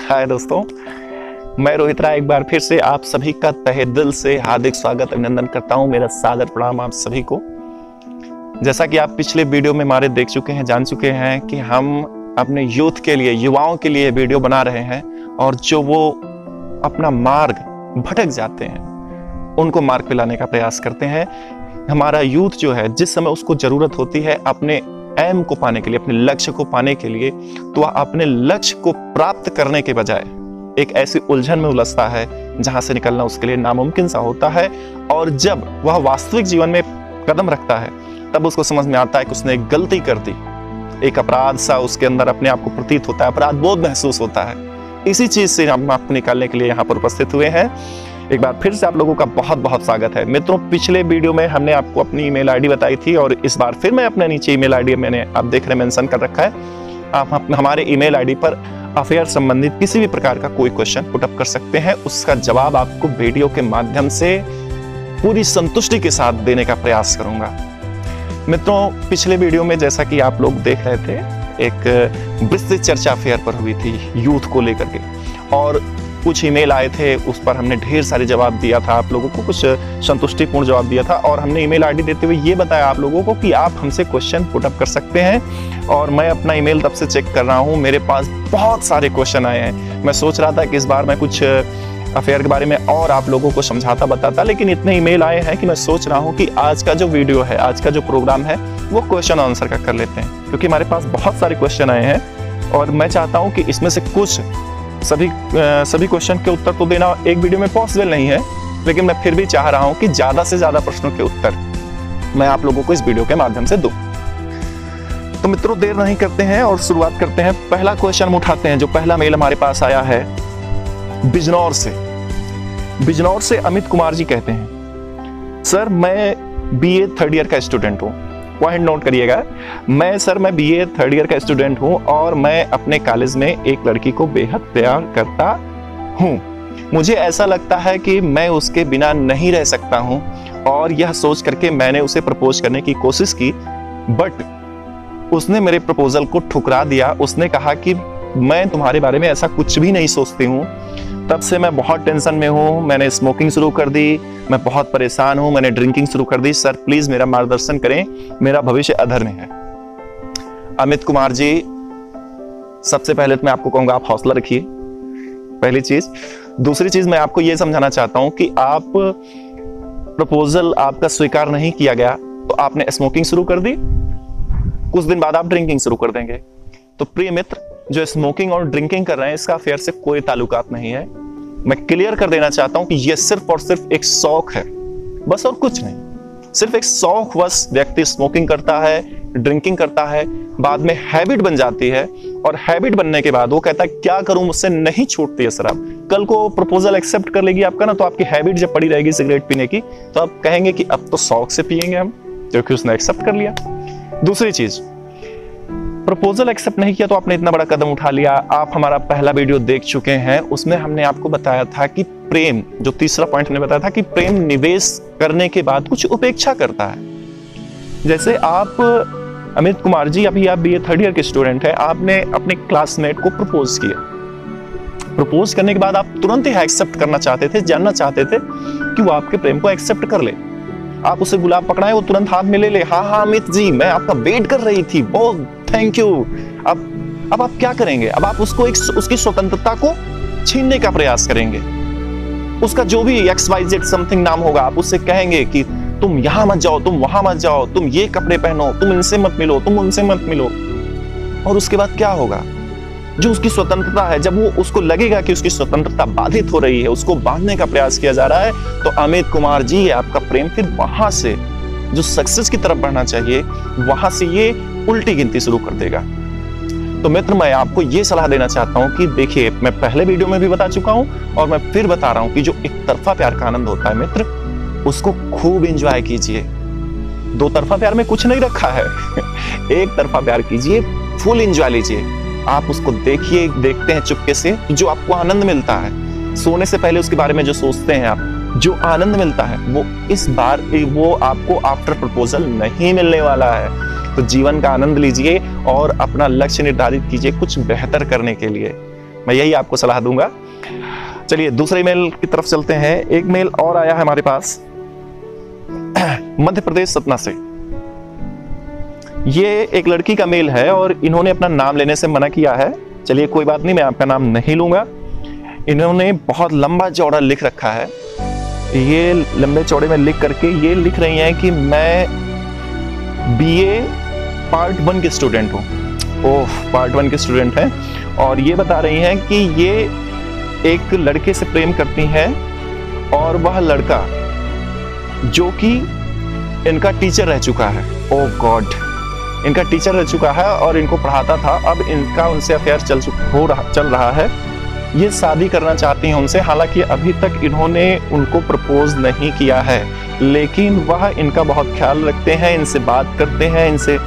हाय दोस्तों, मैं रोहित राय एक बार फिर से आप सभी का तहे दिल से हार्दिक स्वागत अभिनंदन करता हूं। मेरा सादर प्रणाम आप सभी को। जैसा कि आप पिछले वीडियो में हमारे देख चुके हैं, जान चुके हैं कि हम अपने यूथ के लिए, युवाओं के लिए वीडियो बना रहे हैं और जो वो अपना मार्ग भटक जाते हैं उनको मार्ग पे लाने का प्रयास करते हैं। हमारा यूथ जो है, जिस समय उसको जरूरत होती है अपने एम को पाने के लिए, अपने लक्ष्य को पाने के लिए, तो वह अपने लक्ष्य को प्राप्त करने के बजाय एक ऐसी उलझन में उलझता है जहां से निकलना उसके लिए नामुमकिन सा होता है। और जब वह वास्तविक जीवन में कदम रखता है तब उसको समझ में आता है कि उसने एक गलती कर दी, एक अपराध सा उसके अंदर अपने आप को प्रतीत होता है, अपराध बोध महसूस होता है। इसी चीज से हम आपको निकालने के लिए यहाँ पर उपस्थित हुए हैं। एक बार फिर से आप लोगों का बहुत बहुत स्वागत है। मित्रों, पिछले वीडियो में हमने आपको अपनी ईमेल आईडी बताई थी और इस बार फिर मैं अपने नीचे ईमेल आईडी मैंने आप देख रहे मेंशन कर रखा है। आप हमारे ईमेल आईडी पर अफेयर संबंधित किसी भी प्रकार का कोई क्वेश्चन पुट अप कर सकते हैं। उसका जवाब आपको वीडियो के माध्यम से पूरी संतुष्टि के साथ देने का प्रयास करूंगा। मित्रों, पिछले वीडियो में जैसा कि आप लोग देख रहे थे, एक विस्तृत चर्चा अफेयर पर हुई थी यूथ को लेकर के, और कुछ ईमेल आए थे, उस पर हमने ढेर सारे जवाब दिया था आप लोगों को, कुछ संतुष्टिपूर्ण जवाब दिया था। और हमने ईमेल आईडी देते हुए ये बताया आप लोगों को कि आप हमसे क्वेश्चन पुट अप कर सकते हैं। और मैं अपना ईमेल तब से चेक कर रहा हूँ, मेरे पास बहुत सारे क्वेश्चन आए हैं। मैं सोच रहा था कि इस बार मैं कुछ अफेयर के बारे में और आप लोगों को समझाता बताता, लेकिन इतने ईमेल आए हैं कि मैं सोच रहा हूँ कि आज का जो वीडियो है, आज का जो प्रोग्राम है, वो क्वेश्चन आंसर का कर लेते हैं, क्योंकि हमारे पास बहुत सारे क्वेश्चन आए हैं और मैं चाहता हूँ कि इसमें से कुछ सभी क्वेश्चन के उत्तर तो देना एक वीडियो में पॉसिबल नहीं है, लेकिन मैं फिर भी चाह रहा हूं कि ज्यादा से ज्यादा प्रश्नों के उत्तर मैं आप लोगों को इस वीडियो के माध्यम से दूं। तो मित्रों, देर नहीं करते हैं और शुरुआत करते हैं। पहला क्वेश्चन उठाते हैं। जो पहला मेल हमारे पास आया है बिजनौर से अमित कुमार जी कहते हैं, सर मैं बीए थर्ड ईयर का स्टूडेंट हूं। पॉइंट नोट करिएगा, मैं बीए थर्ड ईयर का स्टूडेंट हूं और मैं अपने कॉलेज में एक लड़की को बेहद प्यार करता हूं। मुझे ऐसा लगता है कि मैं उसके बिना नहीं रह सकता हूं और यह सोच करके मैंने उसे प्रपोज करने की कोशिश की, बट उसने मेरे प्रपोजल को ठुकरा दिया। उसने कहा कि मैं तुम्हारे बारे में ऐसा कुछ भी नहीं सोचती हूं। तब से मैं बहुत टेंशन में हूं, मैंने स्मोकिंग शुरू कर दी, मैं बहुत परेशान हूं, मैंने ड्रिंकिंग शुरू कर दी। सर प्लीज मेरा मार्गदर्शन करें, मेरा भविष्य अधर में है। अमित कुमार जी, सबसे पहले तो मैं आपको कहूंगा आप हौसला रखिए, पहली चीज। दूसरी चीज मैं आपको यह समझाना चाहता हूं कि आप प्रपोजल आपका स्वीकार नहीं किया गया तो आपने स्मोकिंग शुरू कर दी, कुछ दिन बाद आप ड्रिंकिंग शुरू कर देंगे। तो प्रिय मित्र, जो स्मोकिंग और ड्रिंकिंग कर रहे हैं, इसका अफेयर से कोई ताल्लुकात नहीं है। मैं क्लियर कर देना चाहता हूं कि यह सिर्फ और सिर्फ एक शौक है, बस और कुछ नहीं। सिर्फ एक शौकवश व्यक्ति स्मोकिंग करता है, ड्रिंकिंग करता है, बाद में हैबिट बन जाती है और हैबिट बनने के बाद वो कहता है क्या करूं, मुझसे नहीं छूटती है शराब। कल को प्रपोजल एक्सेप्ट कर लेगी आपका ना, तो आपकी हैबिट जब पड़ी रहेगी सिगरेट पीने की, तो आप कहेंगे कि अब तो शौक से पिएंगे हम, क्योंकि उसने एक्सेप्ट कर लिया। दूसरी चीज, प्रपोजल एक्सेप्ट नहीं किया तो आपने इतना बड़ा कदम उठा लिया। आप हमारा पहला वीडियो देख चुके हैं, उसमें हमने आपको बताया था कि प्रेम, जो तीसरा पॉइंट हमने बताया था कि प्रेम निवेश करने के बाद कुछ उपेक्षा करता है। जैसे आप अमित कुमार जी, अभी आप बीए थर्ड ईयर के स्टूडेंट हैं, आपने अपने क्लासमेट को प्रपोज किया। प्रपोज करने के बाद आप तुरंत ही एक्सेप्ट करना चाहते थे, जानना चाहते थे कि वो आपके प्रेम को एक्सेप्ट कर ले। आप उसे गुलाब पकड़ाए, वो तुरंत हाथ में ले ले, हाँ अमित जी मैं आपका वेट कर रही थी, बहुत थैंक यू। अब आप क्या करेंगे? अब आप उसको उसकी स्वतंत्रता को छीनने का प्रयास करेंगे। उसका जो भी XYZ समथिंग नाम होगा, आप उससे कहेंगे कि तुम यहां मत जाओ, तुम वहां मत जाओ, तुम ये कपड़े पहनो, तुम इनसे मत मिलो, तुम उनसे मत मिलो। और उसके बाद क्या होगा? जो उसकी स्वतंत्रता है, जब वो उसको लगेगा कि उसकी स्वतंत्रता बाधित हो रही है, उसको बांधने का प्रयास किया जा रहा है, तो अमित कुमार जी आपका प्रेम फिर वहां से जो सक्सेस की तरफ बढ़ना चाहिए, वहां से ये उल्टी गिनती शुरू कर देगा। तो मित्र, मैं आपको ये सलाह देना चाहता हूं कि देखिए, मैं पहले वीडियो में भी बता चुका हूं और मैं फिर बता रहा हूं कि जो एक तरफा प्यार का आनंद होता है मित्र, उसको खूब एंजॉय कीजिए। दो तरफा प्यार में कुछ नहीं रखा है एक तरफा प्यार कीजिए, फुल एंजॉय लीजिए। आप उसको देखते हैं चुपके से, जो आपको आनंद मिलता है, सोने से पहले उसके बारे में जो सोचते हैं आप, जो आनंद मिलता है, वो इस बार वो आपको आफ्टर प्रपोजल नहीं मिलने वाला है। तो जीवन का आनंद लीजिए और अपना लक्ष्य निर्धारित कीजिए कुछ बेहतर करने के लिए। मैं यही आपको सलाह दूंगा। चलिए दूसरे ईमेल की तरफ चलते हैं। एक मेल और आया है हमारे पास मध्य प्रदेश सतना से। ये एक लड़की का मेल है और इन्होंने अपना नाम लेने से मना किया है। चलिए कोई बात नहीं, मैं आपका नाम नहीं लूंगा। इन्होंने बहुत लंबा चौड़ा लिख रखा है। ये लंबे चौड़े में लिख करके ये लिख रही हैं कि मैं बीए पार्ट 1 के स्टूडेंट हूँ। ओह, पार्ट 1 के स्टूडेंट हैं। और ये बता रही हैं कि ये एक लड़के से प्रेम करती हैं और वह लड़का जो कि इनका टीचर रह चुका है। ओह गॉड, इनका टीचर रह चुका है और इनको पढ़ाता था। अब इनका उनसे अफेयर चल रहा है। ये शादी करना चाहती हैं उनसे। हालांकि अभी तक इन्होंने उनको प्रपोज नहीं किया है, लेकिन वह इनका बहुत ख्याल रखते हैं, इनसे बात करते हैं, इनसे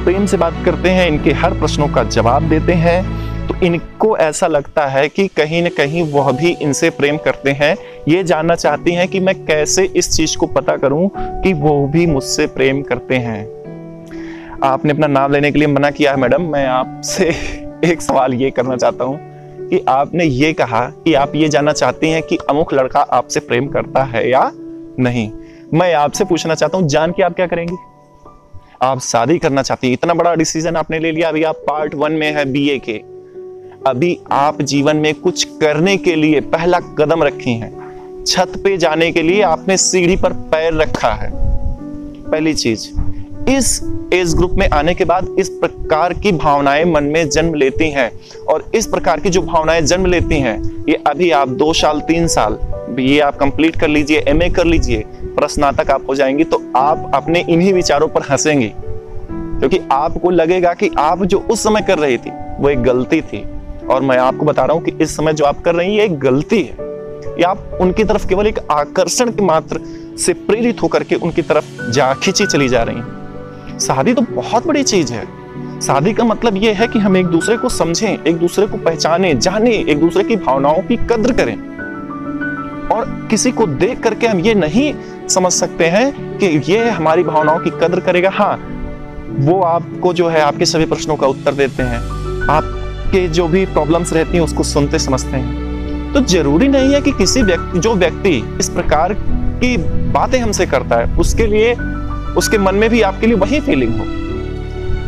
प्रेम से बात करते हैं, इनके हर प्रश्नों का जवाब देते हैं। तो इनको ऐसा लगता है कि कहीं न कहीं वह भी इनसे प्रेम करते हैं। ये जानना चाहती हैं कि मैं कैसे इस चीज को पता करूं कि वो भी मुझसे प्रेम करते हैं। आपने अपना नाम लेने के लिए मना किया है मैडम। मैं आपसे एक सवाल ये करना चाहता हूं कि आपने ये कहा कि आप ये जानना चाहती हैं कि अमुक लड़का आपसे प्रेम करता है या नहीं। मैं आपसे पूछना चाहता हूं, जान के आप क्या करेंगी? आप शादी करना चाहती हैं, इतना बड़ा डिसीजन आपने ले लिया। अभी आप पार्ट 1 में है बीए के। अभी आप जीवन में कुछ करने के लिए पहला कदम रखी हैं। छत पे जाने के लिए आपने सीढ़ी पर पैर रखा है। पहली चीज, इस एज ग्रुप में आने के बाद इस प्रकार की भावनाएं मन में जन्म लेती हैं। और इस प्रकार की जो भावनाएं जन्म लेती हैं, ये अभी आप 2 साल 3 साल ये आप कंप्लीट कर लीजिए, एमए कर लीजिए, स्नातक आप हो जाएंगी, तो आप अपने इन्हीं विचारों पर हंसेंगी, क्योंकि आपको लगेगा कि आप जो उस समय कर रही थी वो एक गलती थी। और मैं आपको बता रहा हूं कि इस समय जो आप कर रही है एक गलती है। या आप उनकी तरफ केवल एक आकर्षण के मात्र से प्रेरित होकर के उनकी तरफ खींची चली जा रही हैं। शादी तो बहुत बड़ी चीज है। शादी का मतलब यह है कि हम एक दूसरे को समझें, एक दूसरे को पहचानें, जानें, एक दूसरे की भावनाओं की कद्र करें। और किसी को देख करके हम ये नहीं समझ सकते हैं कि ये हमारी भावनाओं की कद्र करेगा। हाँ, वो आपको जो है आपके सभी प्रश्नों का उत्तर देते हैं, आपके जो भी प्रॉब्लम्स रहती हैं उसको सुनते समझते हैं। तो जरूरी नहीं है कि किसी व्यक्ति इस प्रकार की बातें हमसे करता है उसके लिए उसके मन में भी आपके लिए वही फीलिंग हो।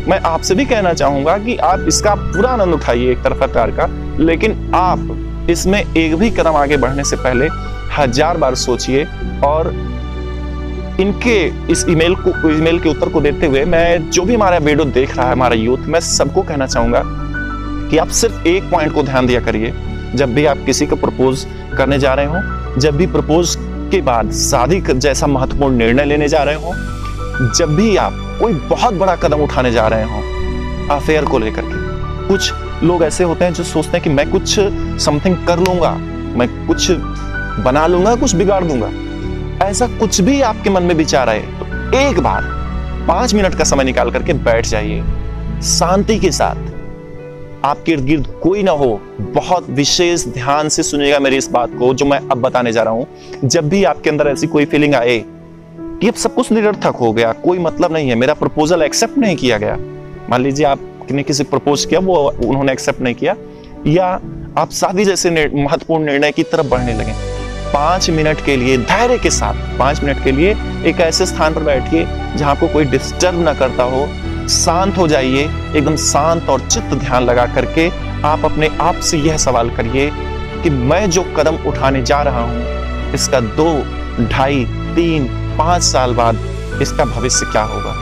मैं आपसे भी कहना चाहूंगा कि आप इसका पूरा आनंद उठाइए एक तरफा प्यार का, लेकिन आप इसमें एक भी कदम आगे बढ़ने से पहले 1000 बार सोचिए। और इनके इस ईमेल के उत्तर को देते हुए मैं जो भी हमारा वीडियो देख रहा है हमारा यूथ, मैं सबको कहना चाहूंगा कि आप सिर्फ एक पॉइंट को ध्यान दिया करिए। जब भी आप किसी को प्रपोज करने जा रहे हो, जब भी प्रपोज के बाद शादी जैसा महत्वपूर्ण निर्णय लेने जा रहे हो, जब भी आप कोई बहुत बड़ा कदम उठाने जा रहे हो अफेयर को लेकर के। कुछ लोग ऐसे होते हैं जो सोचते हैं कि मैं कुछ समथिंग कर लूंगा, मैं कुछ बना लूंगा, कुछ बिगाड़ दूंगा। ऐसा कुछ भी आपके मन में विचार आए तो एक बार 5 मिनट का समय निकाल करके बैठ जाइए शांति के साथ। आपके इर्द गिर्द कोई ना हो, बहुत विशेष ध्यान से सुनिएगा मेरी इस बात को जो मैं अब बताने जा रहा हूं। जब भी आपके अंदर ऐसी कोई फीलिंग आए कि अब सब कुछ निरर्थक हो गया, कोई मतलब नहीं है, मेरा प्रपोजल एक्सेप्ट नहीं किया गया, मान लीजिए आपने किसी प्रपोज किया, वो उन्होंने एक्सेप्ट नहीं किया, या आप शादी जैसे महत्वपूर्ण निर्णय की तरफ बढ़ने लगे, 5 मिनट के लिए धैर्य के साथ 5 मिनट के लिए एक ऐसे स्थान पर बैठिए जहां आपको कोई डिस्टर्ब ना करता हो। शांत हो जाइए, एकदम शांत और चित्त ध्यान लगा करके आप अपने आप से यह सवाल करिए कि मैं जो कदम उठाने जा रहा हूं इसका 2, 2.5, 3, 5 साल बाद इसका भविष्य क्या होगा।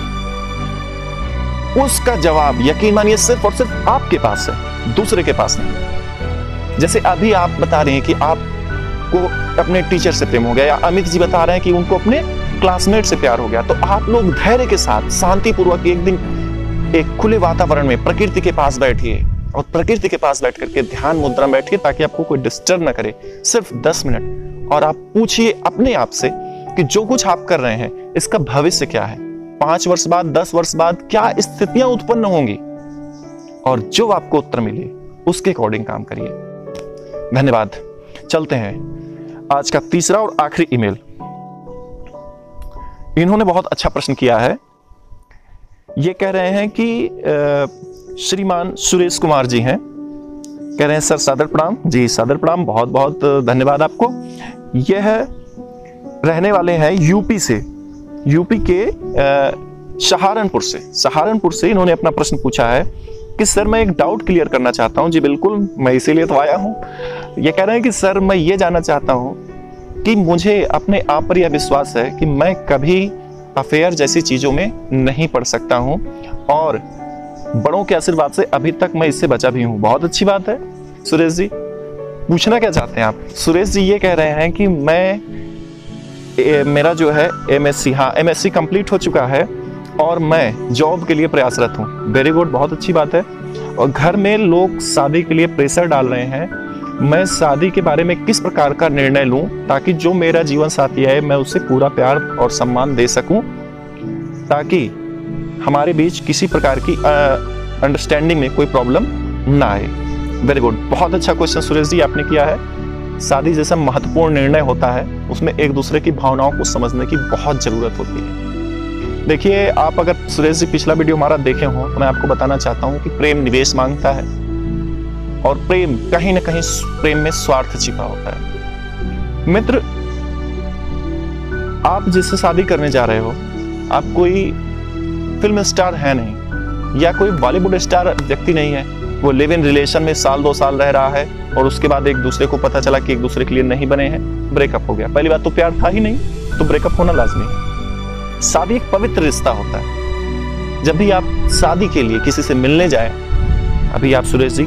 उसका जवाब यकीन मानिए सिर्फ और सिर्फ आपके पास है, दूसरे के पास नहीं। जैसे अभी आप बता रहे हैं कि आपको अपने टीचर से प्रेम हो गया, या अमित जी बता रहे हैं कि उनको अपने क्लासमेट से प्यार हो गया, तो आप लोग धैर्य के साथ शांतिपूर्वक एक दिन एक खुले वातावरण में प्रकृति के पास बैठिए और प्रकृति के पास बैठ करके ध्यान मुद्रा में बैठिए ताकि आपको कोई डिस्टर्ब ना करे, सिर्फ 10 मिनट। और आप पूछिए अपने आप से कि जो कुछ आप कर रहे हैं इसका भविष्य क्या है, 5 वर्ष बाद, 10 वर्ष बाद क्या स्थितियां उत्पन्न होंगी, और जो आपको उत्तर मिले उसके अकॉर्डिंग काम करिए। धन्यवाद। चलते हैं आज का तीसरा और आखिरी ईमेल। इन्होंने बहुत अच्छा प्रश्न किया है। ये कह रहे हैं कि श्रीमान सुरेश कुमार जी हैं, कह रहे हैं सर सादर प्रणाम। जी सादर प्रणाम, बहुत बहुत धन्यवाद आपको। यह रहने वाले हैं यूपी से, यूपी के सहारनपुर से इन्होंने अपना प्रश्न पूछा है कि सर मैं एक डाउट क्लियर करना चाहता हूं। जी बिल्कुल, मैं इसीलिए तो आया हूं। ये कह रहे हैं कि सर मैं ये जानना चाहता हूं कि मुझे अपने आप पर यह विश्वास है कि मैं कभी अफेयर जैसी चीजों में नहीं पड़ सकता हूं और बड़ों के आशीर्वाद से अभी तक मैं इससे बचा भी हूं। बहुत अच्छी बात है सुरेश जी। पूछना क्या चाहते हैं आप? सुरेश जी ये कह रहे हैं कि मेरा जो है एमएससी कंप्लीट हो चुका है और मैं जॉब के लिए प्रयासरत हूँ। वेरी गुड, बहुत अच्छी बात है। और घर में लोग शादी के लिए प्रेशर डाल रहे हैं। मैं शादी के बारे में किस प्रकार का निर्णय लूं ताकि जो मेरा जीवन साथी है मैं उसे पूरा प्यार और सम्मान दे सकूं, ताकि हमारे बीच किसी प्रकार की अंडरस्टैंडिंग में कोई प्रॉब्लम ना आए। वेरी गुड, बहुत अच्छा क्वेश्चन सुरेश जी आपने किया है। शादी जैसा महत्वपूर्ण निर्णय होता है, उसमें एक दूसरे की भावनाओं को समझने की बहुत जरूरत होती है। देखिए, आप अगर सुरेश जी पिछला वीडियो हमारा देखे हो तो मैं आपको बताना चाहता हूं कि प्रेम निवेश मांगता है और प्रेम कहीं ना कहीं प्रेम में स्वार्थ छिपा होता है। मित्र, आप जिससे शादी करने जा रहे हो, आप कोई फिल्म स्टार है नहीं या कोई बॉलीवुड स्टार व्यक्ति नहीं है। वो लिव इन रिलेशन में साल 2 साल रह रहा है और उसके बाद एक दूसरे को पता चला कि एक दूसरे के लिए नहीं बने हैं, ब्रेकअप हो गया। पहली बात तो प्यार था ही नहीं, तो ब्रेकअप होना लाजमी है। शादी एक पवित्र रिश्ता होता है। जब भी आप शादी के लिए किसी से मिलने जाएं, अभी आप सुरेश जी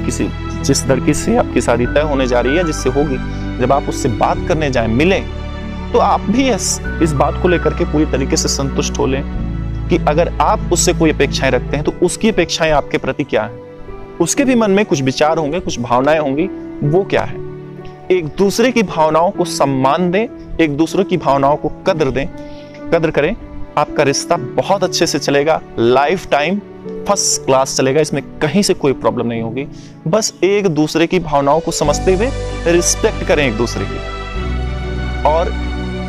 जिस लड़की से आपकी शादी तय होने जा रही है, जिससे होगी, जब आप उससे बात करने जाएं, मिलें, तो आप भी इस बात को लेकर के पूरी तरीके से संतुष्ट हो लें कि अगर आप उससे कोई अपेक्षाएं रखते हैं तो उसकी अपेक्षाएं आपके प्रति क्या है। उसके भी मन में कुछ विचार होंगे, कुछ भावनाएं होंगी, वो क्या है। एक दूसरे की भावनाओं को सम्मान दें, एक दूसरे की भावनाओं को कद्र करें। आपका रिश्ता बहुत अच्छे से चलेगा, लाइफ टाइम फर्स्ट क्लास चलेगा, इसमें कहीं से कोई प्रॉब्लम नहीं होगी। बस एक दूसरे की भावनाओं को समझते हुए रिस्पेक्ट करें एक दूसरे की। और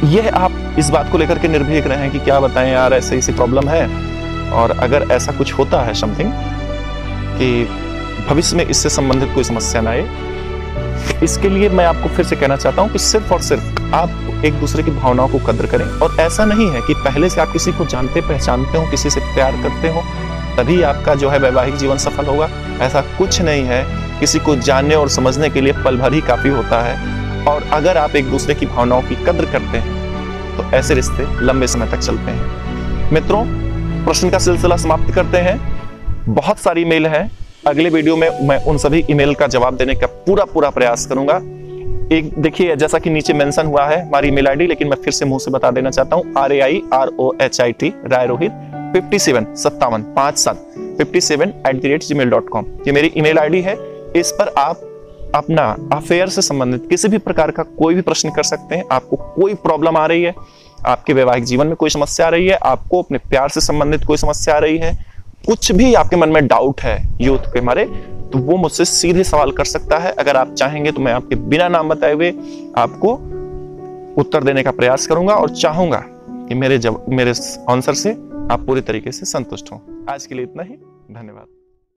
यह आप इस बात को लेकर के निर्भीक रहें कि क्या बताएं यार, ऐसी प्रॉब्लम है, और अगर ऐसा कुछ होता है समथिंग कि भविष्य में इससे संबंधित कोई समस्या ना आए, इसके लिए मैं आपको फिर से कहना चाहता हूं कि सिर्फ और सिर्फ आप एक दूसरे की भावनाओं को कद्र करें। और ऐसा नहीं है कि पहले से आप किसी को जानते पहचानते हो, किसी से प्यार करते हो, तभी आपका जो है वैवाहिक जीवन सफल होगा। ऐसा कुछ नहीं है। किसी को जानने और समझने के लिए पल भर ही काफी होता है। और अगर आप एक दूसरे की भावनाओं की कद्र करते हैं तो ऐसे रिश्ते लंबे समय तक चलते हैं। मित्रों, प्रश्न का सिलसिला समाप्त करते हैं। बहुत सारी ईमेल है, अगले वीडियो में मैं उन सभी ईमेल का जवाब देने का पूरा प्रयास करूंगा। एक देखिए, जैसा कि नीचे मेंशन हुआ है हमारी ईमेल आईडी, लेकिन मैं फिर से मुंह से बता देना चाहता हूं, RAIROHIT रायरोहित 57 ये मेरी ईमेल आईडी है। इस पर आप अपना अफेयर से संबंधित किसी भी प्रकार का कोई भी प्रश्न कर सकते हैं। आपको कोई प्रॉब्लम आ रही है, आपके वैवाहिक जीवन में कोई समस्या आ रही है, आपको अपने प्यार से संबंधित कोई समस्या आ रही है, कुछ भी आपके मन में डाउट है यूथ के मारे, तो वो मुझसे सीधे सवाल कर सकता है। अगर आप चाहेंगे तो मैं आपके बिना नाम बताए हुए आपको उत्तर देने का प्रयास करूंगा और चाहूंगा कि मेरे आंसर से आप पूरी तरीके से संतुष्ट हों। आज के लिए इतना ही, धन्यवाद।